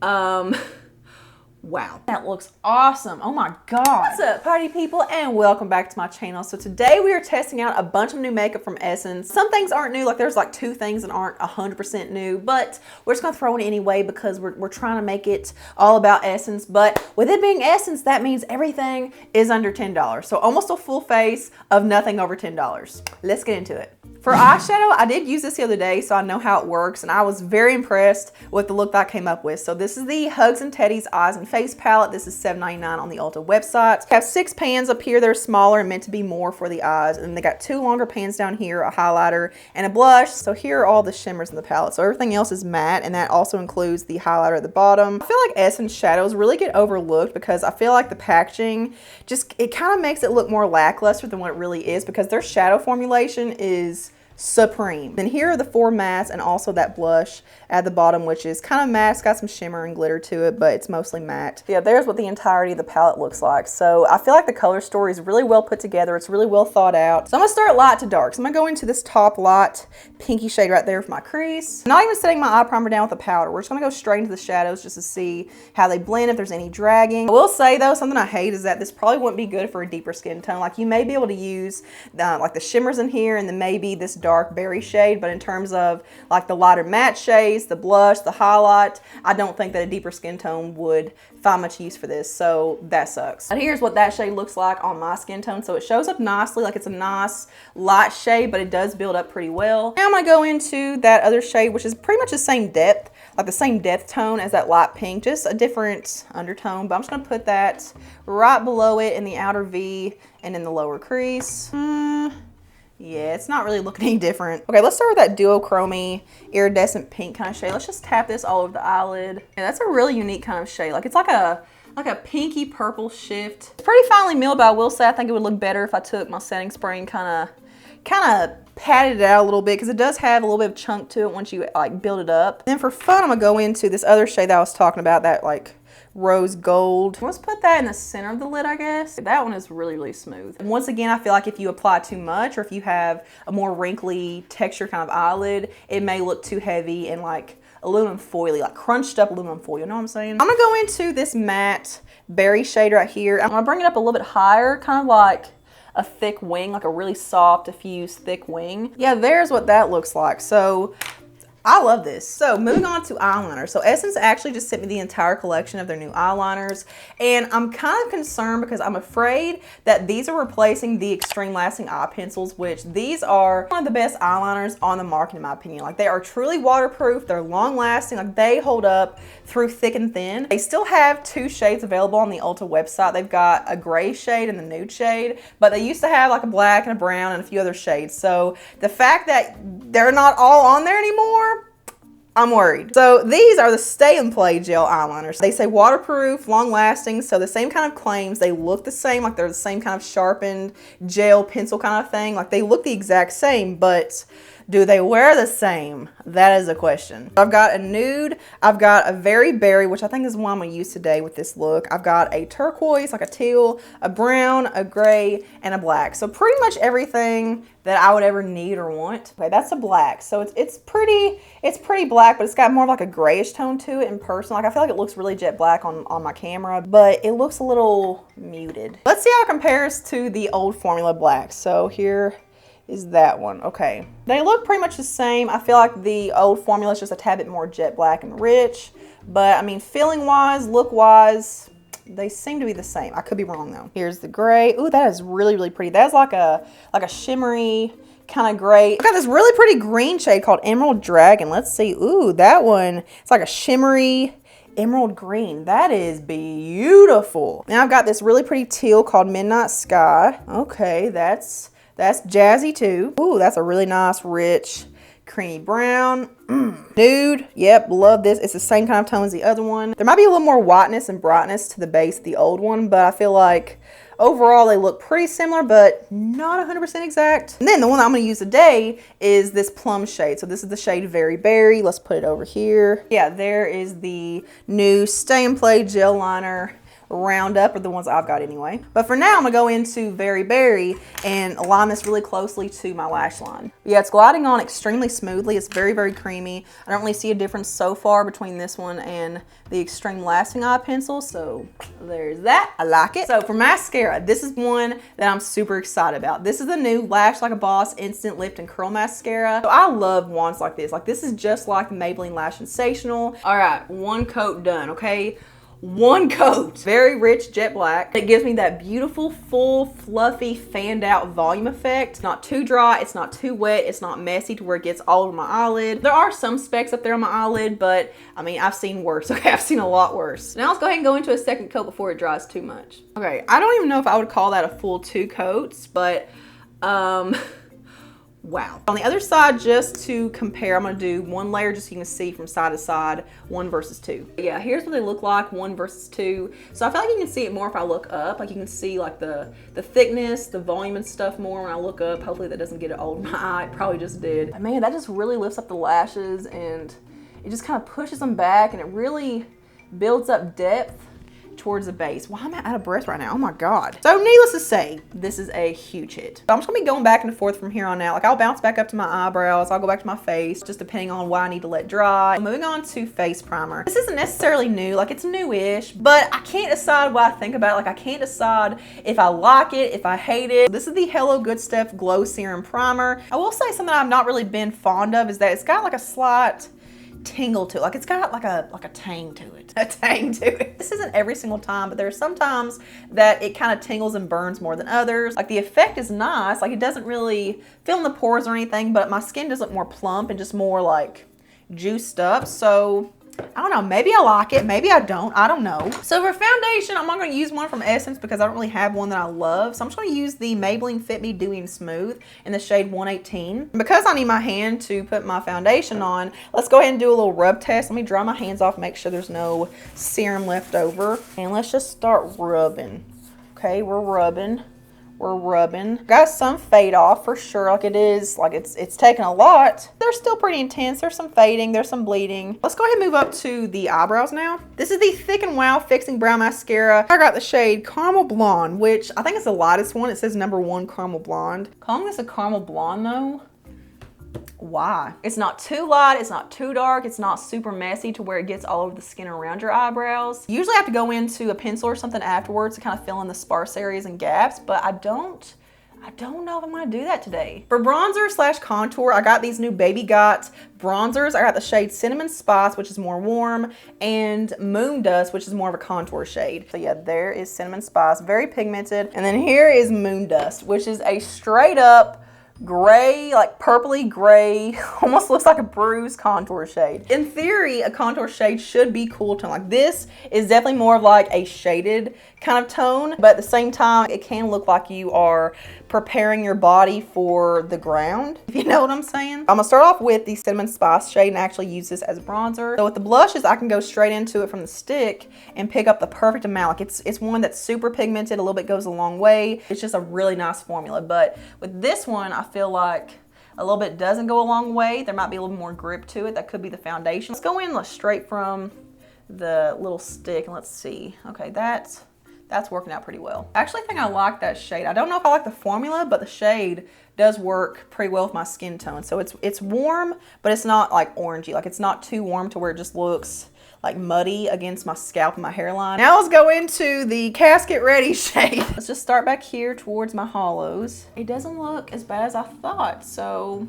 Wow, that looks awesome. Oh my God. What's up, party people, and welcome back to my channel. So today we are testing out a bunch of new makeup from Essence. Some things aren't new, like there's like 2 things that aren't 100% new, but we're just gonna throw it anyway because we're trying to make it all about Essence. But with it being Essence, that means everything is under $10. So almost a full face of nothing over $10. Let's get into it. For eyeshadow, I did use this the other day, so I know how it works, and I was very impressed with the look that I came up with. So this is the Hugs and Teddies Eyes and Face Palette. This is $7.99 on the Ulta website. I have 6 pans up here that are smaller and meant to be more for the eyes, and then they got 2 longer pans down here, a highlighter and a blush. So here are all the shimmers in the palette. So everything else is matte, and that also includes the highlighter at the bottom. I feel like Essence shadows really get overlooked because I feel like the packaging it kind of makes it look more lackluster than what it really is, because their shadow formulation is supreme. And here are the 4 mattes and also that blush at the bottom, which is kind of matte. It's got some shimmer and glitter to it, but it's mostly matte. Yeah, there's what the entirety of the palette looks like. So I feel like the color story is really well put together. It's really well thought out. So I'm gonna start light to dark. So I'm gonna go into this top light pinky shade right there for my crease. I'm not even setting my eye primer down with a powder. We're just gonna go straight into the shadows just to see how they blend, if there's any dragging. I will say though, something I hate is that this probably wouldn't be good for a deeper skin tone. Like you may be able to use like the shimmers in here and then maybe this dark berry shade, but in terms of like the lighter matte shades, the blush, the highlight, I don't think that a deeper skin tone would find much use for this, so that sucks. And here's what that shade looks like on my skin tone. So it shows up nicely, like it's a nice light shade, but it does build up pretty well. Now I'm gonna go into that other shade, which is pretty much the same depth, like the same depth tone as that light pink, just a different undertone, but I'm just gonna put that right below it in the outer V and in the lower crease. Yeah, it's not really looking any different. Okay, let's start with that duochrome iridescent pink kind of shade. Let's just tap this all over the eyelid. Yeah, that's a really unique kind of shade. Like it's like a pinky purple shift. It's pretty finely milled, but I will say I think it would look better if I took my setting spray and kind of patted it out a little bit, because it does have a little bit of chunk to it once you like build it up. And then for fun, I'm gonna go into this other shade that I was talking about, that like rose gold. Let's put that in the center of the lid, I guess. That one is really, really smooth. And once again, I feel like if you apply too much, or if you have a more wrinkly texture kind of eyelid, it may look too heavy and like aluminum foily, like crunched up aluminum foil, you know what I'm saying? I'm gonna go into this matte berry shade right here. I'm gonna bring it up a little bit higher, kind of like a thick wing, like a really soft, diffused, thick wing. Yeah, there's what that looks like. So I love this. So moving on to eyeliner. So Essence actually just sent me the entire collection of their new eyeliners, and I'm kind of concerned because I'm afraid that these are replacing the Extreme Lasting eye pencils, which these are one of the best eyeliners on the market in my opinion. Like they are truly waterproof, they're long lasting, like they hold up through thick and thin. They still have 2 shades available on the Ulta website. They've got a gray shade and the nude shade, but they used to have like a black and a brown and a few other shades. So the fact that they're not all on there anymore, I'm worried. So these are the Stay and Play gel eyeliners. They say waterproof, long lasting, so the same kind of claims. They look the same, like they're the same kind of sharpened gel pencil kind of thing. Like they look the exact same, but do they wear the same? That is a question. I've got a nude, I've got a very berry, which I think is one I'm gonna use today with this look. I've got a turquoise, like a teal, a brown, a gray, and a black. So pretty much everything that I would ever need or want. Okay, that's a black. So it's pretty black, but it's got more of like a grayish tone to it in person. Like I feel like it looks really jet black on my camera, but it looks a little muted. Let's see how it compares to the old formula black. So here is that one. Okay, they look pretty much the same. I feel like the old formula is just a tad bit more jet black and rich, but I mean feeling wise, look wise, they seem to be the same. I could be wrong though. Here's the gray. Ooh, that is really, really pretty. That's like a shimmery kind of gray. I've got this really pretty green shade called Emerald Dragon. Let's see. Ooh, that one, it's like a shimmery emerald green. That is beautiful. Now I've got this really pretty teal called Midnight Sky. Okay, that's jazzy too. Ooh, that's a really nice, rich, creamy brown. Nude, yep, love this. It's the same kind of tone as the other one. There might be a little more whiteness and brightness to the base of the old one, but I feel like overall they look pretty similar, but not 100% exact. And then the one that I'm gonna use today is this plum shade. So this is the shade Very Berry. Let's put it over here. Yeah, there is the new Stay and Play gel liner Roundup, or the ones I've got anyway. But for now, I'm gonna go into Very Berry and align this really closely to my lash line. Yeah, it's gliding on extremely smoothly. It's very, very creamy. I don't really see a difference so far between this one and the Extreme Lasting Eye Pencil, so there's that. I like it. So for mascara, this is one that I'm super excited about. This is the new Lash Like a Boss Instant Lift and Curl Mascara. So I love wands like this. Like, this is just like the Maybelline Lash Sensational. All right, one coat done, okay? One coat. Very rich jet black. It gives me that beautiful, full, fluffy, fanned out volume effect. It's not too dry, it's not too wet, it's not messy to where it gets all over my eyelid. There are some specks up there on my eyelid, but I mean, I've seen worse, okay? I've seen a lot worse. Now let's go ahead and go into a second coat before it dries too much. Okay, I don't even know if I would call that a full 2 coats, but wow. On the other side, just to compare, I'm gonna do one layer just so you can see from side to side, 1 versus 2. Yeah, here's what they look like, 1 versus 2. So I feel like you can see it more if I look up. Like, you can see like the thickness, the volume and stuff more when I look up. Hopefully that doesn't get it all over my eye. It probably just did. But man, that just really lifts up the lashes and it just kind of pushes them back and it really builds up depth towards the base. Why am I out of breath right now? Oh my God. So needless to say, this is a huge hit. So I'm just gonna be going back and forth from here on out. Like, I'll bounce back up to my eyebrows. I'll go back to my face, just depending on what I need to let dry. Moving on to face primer. This isn't necessarily new, like it's new-ish, but I can't decide what I think about it. Like, I can't decide if I like it, if I hate it. This is the Hello Good Stuff Glow Serum Primer. I will say something I've not really been fond of is that it's got like a slight tingle to it. Like, it's got like a tang to it. A tang to it. This isn't every single time, but there are some times that it kind of tingles and burns more than others. Like, the effect is nice. Like, it doesn't really fill in the pores or anything, but my skin does look more plump and just more like juiced up. So I don't know, maybe I like it, maybe I don't, I don't know. So for foundation, I'm not gonna use one from Essence because I don't really have one that I love. So I'm just gonna use the Maybelline Fit Me Dewy and Smooth in the shade 118. And because I need my hand to put my foundation on, let's go ahead and do a little rub test. Let me dry my hands off, make sure there's no serum left over. And let's just start rubbing. Okay, we're rubbing. We're rubbing. Got some fade off for sure. Like, it is, like it's taken a lot. They're still pretty intense. There's some fading, there's some bleeding. Let's go ahead and move up to the eyebrows now. This is the Thick and Wow Fixing Brow Mascara. I got the shade Caramel Blonde, which I think is the lightest one. It says #1 Caramel Blonde. Calling this a caramel blonde though, why? It's not too light, it's not too dark, it's not super messy to where it gets all over the skin around your eyebrows. You usually have to go into a pencil or something afterwards to kind of fill in the sparse areas and gaps, but I don't know if I'm gonna do that today. For bronzer slash contour, I got these new Baby Got bronzers. I got the shade Cinnamon Spice, which is more warm, and Moon Dust, which is more of a contour shade. So yeah, there is Cinnamon Spice, very pigmented. And then here is Moon Dust, which is a straight up gray, like purpley gray, almost looks like a bruised contour shade. In theory, a contour shade should be cool tone. Like, this is definitely more of like a shaded kind of tone, but at the same time, it can look like you are preparing your body for the ground, if you know what I'm saying. I'm gonna start off with the Cinnamon Spice shade and actually use this as a bronzer. So with the blushes, I can go straight into it from the stick and pick up the perfect amount. Like, it's one that's super pigmented, a little bit goes a long way. It's just a really nice formula. But with this one, I feel like a little bit doesn't go a long way. There might be a little more grip to it. That could be the foundation. Let's go in straight from the little stick and let's see. Okay, that's working out pretty well. I actually think I like that shade. I don't know if I like the formula, but the shade does work pretty well with my skin tone. So it's warm, but it's not like orangey. Like, it's not too warm to where it just looks like muddy against my scalp and my hairline. Now let's go into the Casket Ready shade. Let's just start back here towards my hollows. It doesn't look as bad as I thought, so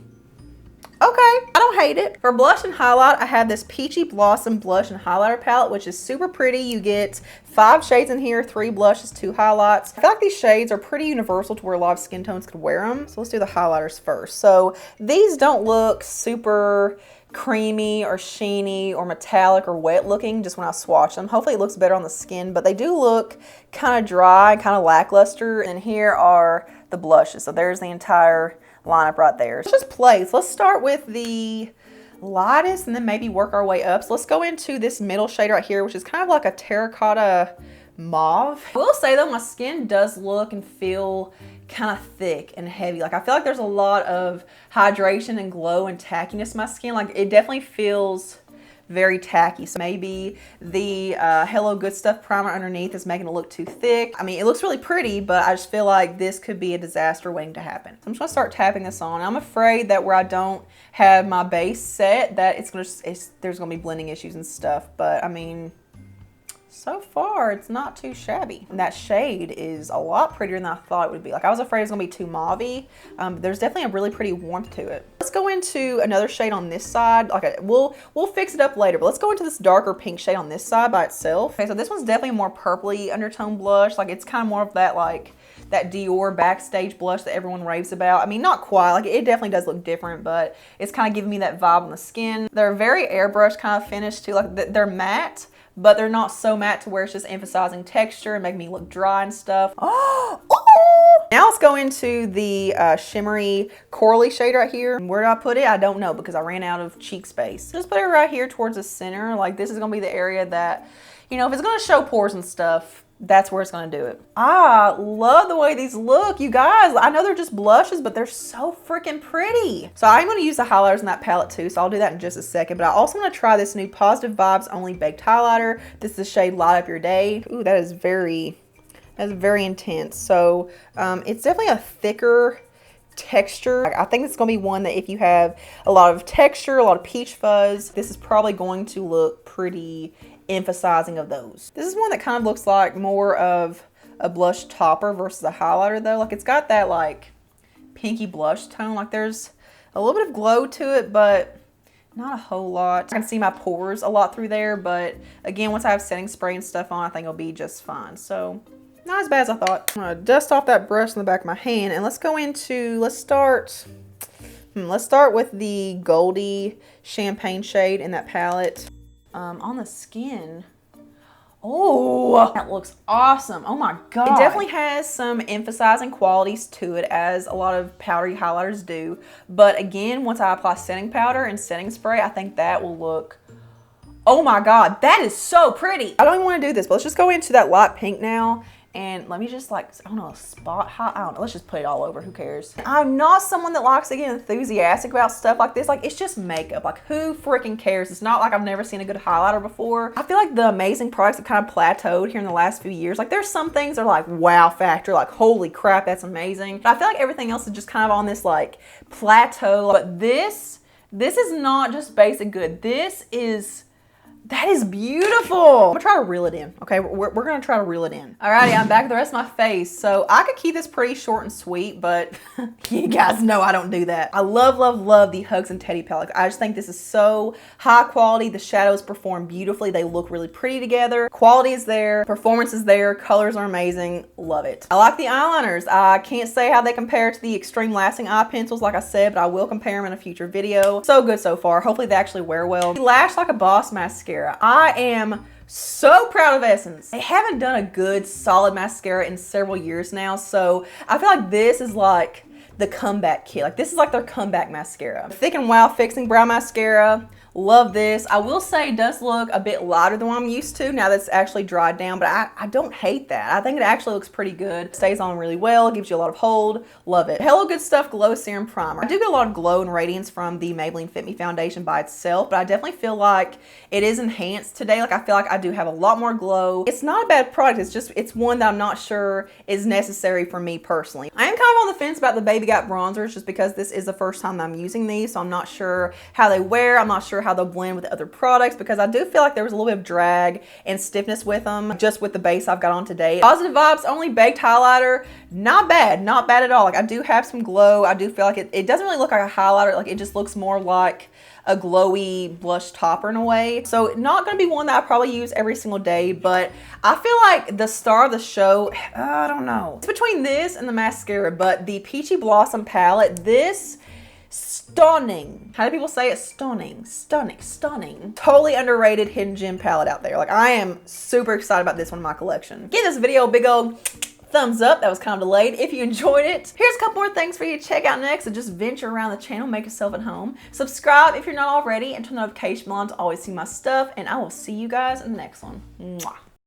okay, I don't hate it. For blush and highlight, I have this Peachy Blossom Blush and Highlighter Palette, which is super pretty. You get 5 shades in here, 3 blushes, 2 highlights. I feel like these shades are pretty universal to where a lot of skin tones could wear them. So let's do the highlighters first. So these don't look super creamy or sheeny or metallic or wet looking just when I swatch them. Hopefully it looks better on the skin, but they do look kind of dry, kind of lackluster. And here are the blushes. So there's the entire lineup right there. Let's just play. So let's start with the lightest and then maybe work our way up. So let's go into this middle shade right here, which is kind of like a terracotta mauve. I will say though, my skin does look and feel kind of thick and heavy. Like, I feel like there's a lot of hydration and glow and tackiness in my skin. Like, it definitely feels very tacky. So maybe the Hello Good Stuff primer underneath is making it look too thick. I mean, it looks really pretty, but I just feel like this could be a disaster waiting to happen. So I'm just gonna start tapping this on. I'm afraid that where I don't have my base set, that there's gonna be blending issues and stuff. But I mean, so far it's not too shabby. And that shade is a lot prettier than I thought it would be. Like, I was afraid it was gonna be too mauve-y. There's definitely a really pretty warmth to it. Let's go into another shade on this side. Like, we'll fix it up later, but let's go into this darker pink shade on this side by itself. Okay, so this one's definitely a more purpley undertone blush. Like, it's kind of more of that, like, that Dior Backstage blush that everyone raves about. I mean, not quite, like, it definitely does look different, but it's kind of giving me that vibe on the skin. They're very airbrush kind of finish too. Like, they're matte, but they're not so matte to where it's just emphasizing texture and making me look dry and stuff. Oh! Now let's go into the shimmery corally shade right here. Where do I put it? I don't know, because I ran out of cheek space. Just put it right here towards the center. Like, this is gonna be the area that, you know, if it's gonna show pores and stuff, that's where it's gonna do it. I love the way these look, you guys. I know they're just blushes, but they're so freaking pretty. So I'm gonna use the highlighters in that palette too, so I'll do that in just a second. But I also wanna try this new Positive Vibes Only Baked Highlighter. This is the shade Light Up Your Day. Ooh, that's very intense. So it's definitely a thicker texture. I think it's gonna be one that if you have a lot of texture, a lot of peach fuzz, this is probably going to look pretty emphasizing of those. This is one that kind of looks like more of a blush topper versus a highlighter though. Like, it's got that like pinky blush tone. Like, there's a little bit of glow to it, but not a whole lot. I can see my pores a lot through there, but again, once I have setting spray and stuff on, I think it'll be just fine. So not as bad as I thought. I'm gonna dust off that brush in the back of my hand, and let's start with the Goldie Champagne shade in that palette. On the skin, oh, that looks awesome. Oh my God. It definitely has some emphasizing qualities to it, as a lot of powdery highlighters do. But again, once I apply setting powder and setting spray, I think that will look, oh my God, that is so pretty. I don't even want to do this, but let's just go into that light pink now. And let me just, like, I don't know, spot high, I don't know, let's just put it all over, who cares? I'm not someone that likes to get enthusiastic about stuff like this. Like, it's just makeup. Like, who freaking cares? It's not like I've never seen a good highlighter before. I feel like the amazing products have kind of plateaued here in the last few years. Like, there's some things that are like wow factor, like holy crap, that's amazing. But I feel like everything else is just kind of on this like plateau. But this is not just basic good. That is beautiful. I'm gonna try to reel it in. Okay, we're gonna try to reel it in. Alrighty, I'm back with the rest of my face. So I could keep this pretty short and sweet, but you guys know I don't do that. I love, love, love the Hugs and Teddy palette. I just think this is so high quality. The shadows perform beautifully. They look really pretty together. Quality is there, performance is there, colors are amazing. Love it. I like the eyeliners. I can't say how they compare to the Extreme Lasting eye pencils, like I said, but I will compare them in a future video. So good so far. Hopefully they actually wear well. Lash Like a Boss Mascara. I am so proud of Essence. They haven't done a good solid mascara in several years now, so I feel like this is like the comeback kit. Like, this is like their comeback mascara. Thick and Wow Fixing Brow Mascara. Love this. I will say it does look a bit lighter than what I'm used to now that it's actually dried down, but I don't hate that. I think it actually looks pretty good. Stays on really well, gives you a lot of hold. Love it. Hello Good Stuff Glow Serum Primer. I do get a lot of glow and radiance from the Maybelline Fit Me foundation by itself, but I definitely feel like it is enhanced today. Like, I feel like I do have a lot more glow. It's not a bad product. It's one that I'm not sure is necessary for me personally. I am kind of on the fence about the Baby Got bronzers just because this is the first time that I'm using these, so I'm not sure how they wear. I'm not sure how they'll blend with other products, because I do feel like there was a little bit of drag and stiffness with them just with the base I've got on today. Positive Vibes Only Baked Highlighter, not bad at all. Like, I do have some glow. I do feel like it doesn't really look like a highlighter. Like, it just looks more like a glowy blush topper in a way. So not gonna be one that I probably use every single day, but I feel like the star of the show, I don't know. It's between this and the mascara, but the Peachy Blossom palette, this stunning. How do people say it? Stunning, stunning, stunning. Totally underrated hidden gem palette out there. Like, I am super excited about this one in my collection. Give this video a big old thumbs up. That was kind of delayed. If you enjoyed it, here's a couple more things for you to check out next. So just venture around the channel, make yourself at home. Subscribe if you're not already, and turn the notification bell on to always see my stuff. And I will see you guys in the next one. Mwah.